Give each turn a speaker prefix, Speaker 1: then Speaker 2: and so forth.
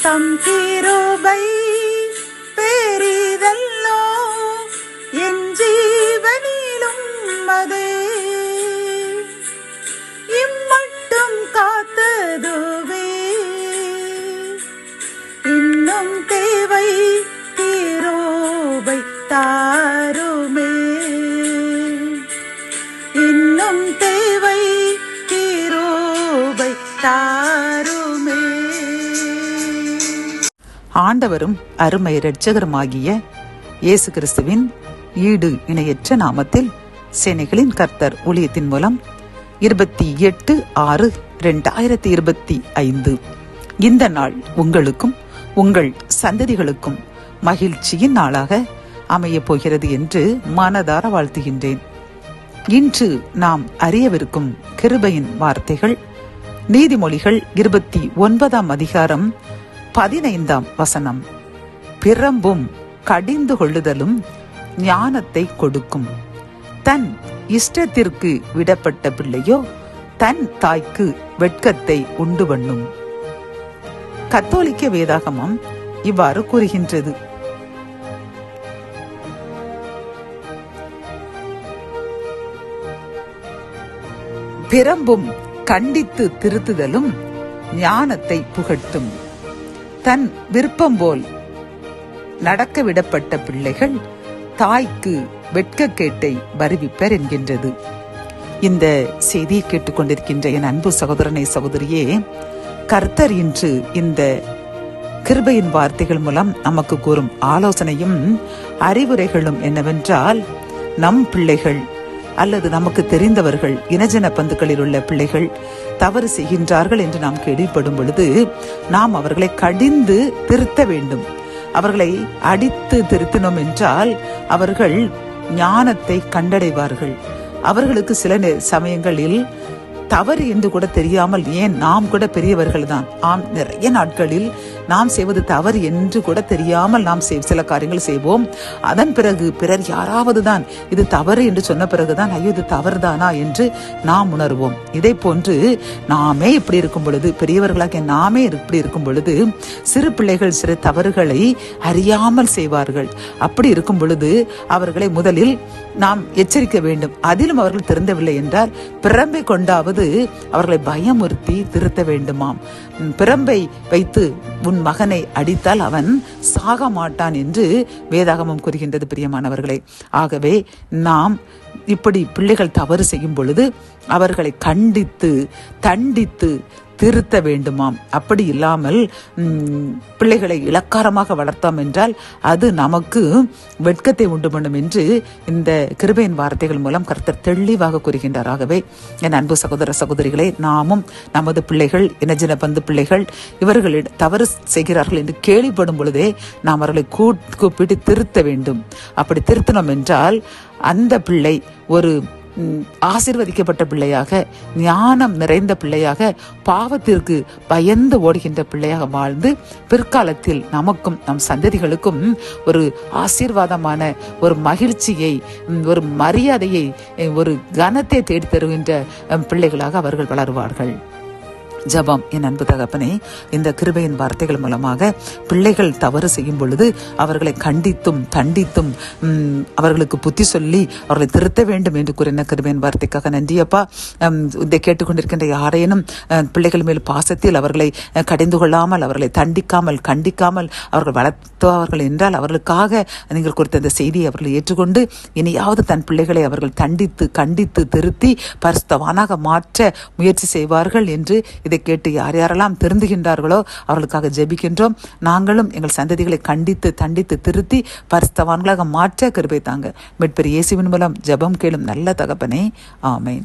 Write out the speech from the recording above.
Speaker 1: தம் கிருபை பெரிதல்லோ என் ஜீவனிலும் அதே இம்மட்டும் காத்ததுவே இன்னும் தேவை கிருபை தாருமே இன்னும் தேவை கிருபை தாருமே. ஆண்டவரும் அருமை இரட்சகருமாகிய இயேசு கிறிஸ்துவின் ஈடு இணையற்ற நாமத்தில் சேனைகளின் கர்த்தர் ஊழியத்தின் மூலம் 28/6/2025 இந்த நாள் உங்களுக்கும் உங்கள் சந்ததிகளுக்கும் மகிழ்ச்சியின் நாளாக அமையப் போகிறது என்று மனதார வாழ்த்துகின்றேன். இன்று நாம் அறியவிருக்கும் கிருபையின் வார்த்தைகள் நீதிமொழிகள் 29ஆம் அதிகாரம் 15ஆம் வசனம். பிரம்பும் கடிந்து கொள்ளுதலும் ஞானத்தை கொடுக்கும். தன் இஷ்டத்திற்கு விடப்பட்ட பிள்ளையோ தன் தாய்க்கு வெட்கத்தை உண்டு பண்ணும். கத்தோலிக்க வேதாகமம் இவ்வாறு கூறுகின்றது. பிரம்பும் கண்டித்து திருத்துதலும் ஞானத்தை புகட்டும். தன் விருப்பம் போல் நடக்க விடப்பட்ட பிள்ளைகள் தாய்க்கு வெட்கக்கேட்டை வருவிப்பர் என்கின்றது. இந்த செய்தியை கேட்டுக்கொண்டிருக்கின்ற என் அன்பு சகோதரனை சகோதரியே, கர்த்தர் இன்று இந்த கிருபையின் வார்த்தைகள் மூலம் நமக்கு கூறும் ஆலோசனையும் அறிவுரைகளும் என்னவென்றால், நம் பிள்ளைகள் அல்லது நமக்கு தெரிந்தவர்கள் இனஜன பந்துக்களில் உள்ள பிள்ளைகள் தவறு செய்கின்றார்கள் என்று நாம் கேள்விப்படும் பொழுது நாம் அவர்களை கடிந்து திருத்த வேண்டும். அவர்களை அடித்து திருத்தினோம் என்றால் அவர்கள் ஞானத்தை கண்டடைவார்கள். அவர்களுக்கு சில சமயங்களில் தவறு என்று கூட தெரியாமல், ஏன் நாம் கூட பெரியவர்கள் தான், நிறைய நாட்களில் நாம் செய்வது தவறு என்று கூட தெரியாமல் நாம் சில காரியங்கள் செய்வோம். அதன் பிறகு பிறர் யாராவது தான் இது தவறு என்று சொன்ன பிறகுதான் ஐயோ இது தவறுதானா என்று நாம் உணர்வோம். இதை போன்று நாமே இப்படி இருக்கும் பொழுது, பெரியவர்களாக நாமே இப்படி இருக்கும் பொழுது சிறு பிள்ளைகள் சிறு தவறுகளை அறியாமல் செய்வார்கள். அப்படி இருக்கும் பொழுது அவர்களை முதலில் நாம் எச்சரிக்க வேண்டும். அதிலும் அவர்கள் திருந்தவில்லை என்றால் பிரம்பை கொண்டாவது அவர்களை பயமுறுத்தி திருத்த வேண்டுமாம். பிரம்பை வைத்து உன் மகனை அடித்தால் அவன் சாக மாட்டான் என்று வேதாகமம் கூறுகின்றது. பிரியமானவர்களே, ஆகவே நாம் இப்படி பிள்ளைகள் தவறு செய்யும் பொழுது அவர்களை கண்டித்து தண்டித்து திருத்த வேண்டுமாம். அப்படி இல்லாமல் பிள்ளைகளை இளக்காரமாக வளர்த்தோம் என்றால் அது நமக்கு வெட்கத்தை உண்டு பண்ணும் என்று இந்த கிருபையின் வார்த்தைகள் மூலம் கர்த்தர் தெளிவாக கூறுகின்றார். ஆகவே என் அன்பு சகோதர சகோதரிகளே, நாமும் நமது பிள்ளைகள் இனஜன பந்து பிள்ளைகள் இவர்கள் தவறு செய்கிறார்கள் என்று கேள்விப்படும் பொழுதே நாம் அவர்களை கூப்பிட்டு திருத்த வேண்டும். அப்படி திருத்தினோம் என்றால் அந்த பிள்ளை ஒரு ஆசீர்வதிக்கப்பட்ட பிள்ளையாக, ஞானம் நிறைந்த பிள்ளையாக, பாவத்திற்கு பயந்து ஓடுகின்ற பிள்ளையாக வாழ்ந்து பிற்காலத்தில் நமக்கும் நம் சந்ததிகளுக்கும் ஒரு ஆசீர்வாதமான ஒரு மகிழ்ச்சியை, ஒரு மரியாதையை, ஒரு கனத்தை தேடி தருகின்ற பிள்ளைகளாக அவர்கள் வளருவார்கள். ஜெபம். என் அன்பு தகப்பனே, இந்த கிருபையின் வார்த்தைகள் மூலமாக பிள்ளைகள் தவறு செய்யும் பொழுது அவர்களை கண்டித்தும் தண்டித்தும் அவர்களுக்கு புத்தி சொல்லி அவர்களை திருத்த வேண்டும் என்று கூறின கிருபையின் வார்த்தைக்காக நன்றியப்பா. இதை கேட்டுக்கொண்டிருக்கின்ற யாரேனும் பிள்ளைகள் மேல் பாசத்தில் அவர்களை கடிந்து கொள்ளாமல், அவர்களை தண்டிக்காமல் கண்டிக்காமல் அவர்கள் வளர்த்தவர்கள் என்றால் அவர்களுக்காக நீங்கள் கொடுத்த இந்த செய்தியை அவர்கள் ஏற்றுக்கொண்டு இனியாவது தன் பிள்ளைகளை அவர்கள் தண்டித்து கண்டித்து திருத்தி பரிசுத்தவானாக மாற்ற முயற்சி செய்வார்கள் என்று இதை கேட்டு யார் யாரெல்லாம் திருந்துகின்றார்களோ அவர்களுக்காக ஜெபிக்கின்றோம். நாங்களும் எங்கள் சந்ததிகளை கண்டித்து தண்டித்து திருத்தி பரிசுத்தவான்களாக மாற்ற கிருபை தாங்க. மீட்பர் இயேசுவின் மூலம் ஜெபம் கேளும் நல்ல தகப்பனே, ஆமென்.